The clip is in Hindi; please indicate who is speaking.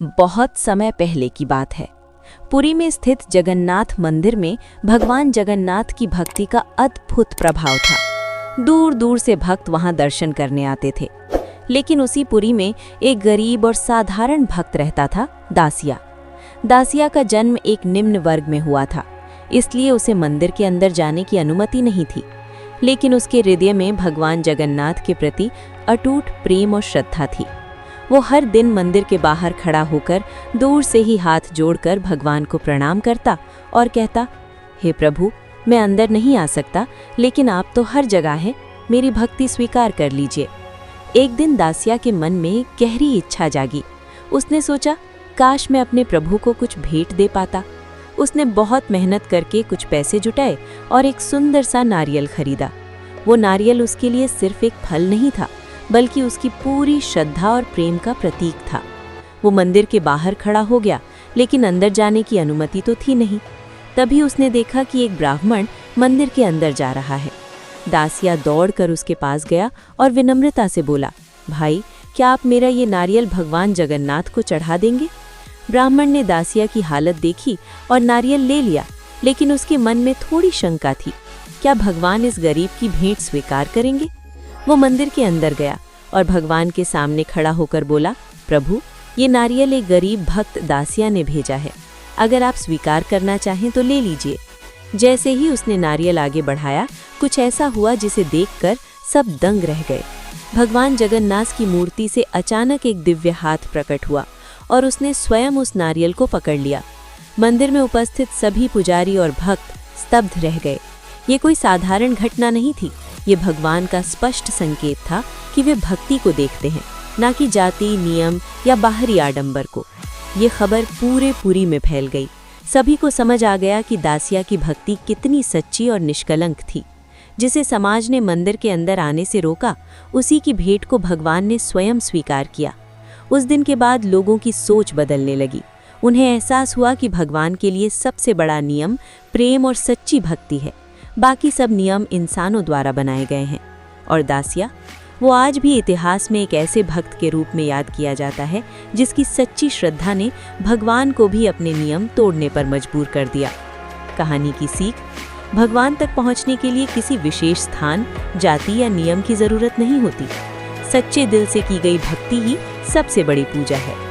Speaker 1: बहुत समय पहले की बात है। पुरी में स्थित जगन्नाथ मंदिर में भगवान जगन्नाथ की भक्ति का अद्भुत प्रभाव था। दूर दूर से भक्त वहां दर्शन करने आते थे। लेकिन उसी पुरी में एक गरीब और साधारण भक्त रहता था, दासिया। दासिया का जन्म एक निम्न वर्ग में हुआ था, इसलिए उसे मंदिर के अंदर जाने की अनुमति नहीं थी। लेकिन उसके हृदय में भगवान जगन्नाथ के प्रति अटूट प्रेम और श्रद्धा थी। वो हर दिन मंदिर के बाहर खड़ा होकर दूर से ही हाथ जोड़कर भगवान को प्रणाम करता और कहता, हे प्रभु, मैं अंदर नहीं आ सकता, लेकिन आप तो हर जगह हैं, मेरी भक्ति स्वीकार कर लीजिए। एक दिन दासिया के मन में गहरी इच्छा जागी। उसने सोचा, काश मैं अपने प्रभु को कुछ भेंट दे पाता। उसने बहुत मेहनत करके कुछ पैसे जुटाए और एक सुंदर सा नारियल खरीदा। वो नारियल उसके लिए सिर्फ एक फल नहीं था, बल्कि उसकी पूरी श्रद्धा और प्रेम का प्रतीक था। वो मंदिर के बाहर खड़ा हो गया, लेकिन अंदर जाने की अनुमति तो थी नहीं। तभी उसने देखा कि एक ब्राह्मण मंदिर के अंदर जा रहा है। दासिया दौड़कर उसके पास गया और विनम्रता से बोला, भाई, क्या आप मेरा ये नारियल भगवान जगन्नाथ को चढ़ा देंगे? ब्राह्मण ने दासिया की हालत देखी और नारियल ले लिया, लेकिन उसके मन में थोड़ी शंका थी। क्या भगवान इस गरीब की भेंट स्वीकार करेंगे? वो मंदिर के अंदर गया और भगवान के सामने खड़ा होकर बोला, प्रभु, ये नारियल एक गरीब भक्त दासिया ने भेजा है। अगर आप स्वीकार करना चाहें तो ले लीजिए। जैसे ही उसने नारियल आगे बढ़ाया, कुछ ऐसा हुआ जिसे देखकर सब दंग रह गए। भगवान जगन्नाथ की मूर्ति से अचानक एक दिव्य हाथ प्रकट हुआ और उसने स्वयं उस नारियल को पकड़ लिया। मंदिर में उपस्थित सभी पुजारी और भक्त स्तब्ध रह गए। ये कोई साधारण घटना नहीं थी, ये भगवान का स्पष्ट संकेत था कि वे भक्ति को देखते हैं, ना कि जाति, नियम या बाहरी आडंबर को। ये खबर पूरे पुरी में फैल गई। सभी को समझ आ गया कि दासिया की भक्ति कितनी सच्ची और निष्कलंक थी। जिसे समाज ने मंदिर के अंदर आने से रोका, उसी की भेंट को भगवान ने स्वयं स्वीकार किया। उस दिन के बाद लोगों की सोच बदलने लगी। उन्हें एहसास हुआ कि भगवान के लिए सबसे बड़ा नियम प्रेम और सच्ची भक्ति है। बाकी सब नियम इंसानों द्वारा बनाए गए हैं। और दासिया, वो आज भी इतिहास में एक ऐसे भक्त के रूप में याद किया जाता है जिसकी सच्ची श्रद्धा ने भगवान को भी अपने नियम तोड़ने पर मजबूर कर दिया। कहानी की सीख: भगवान तक पहुंचने के लिए किसी विशेष स्थान, जाति या नियम की जरूरत नहीं होती। सच्चे दिल से की गई भक्ति ही सबसे बड़ी पूजा है।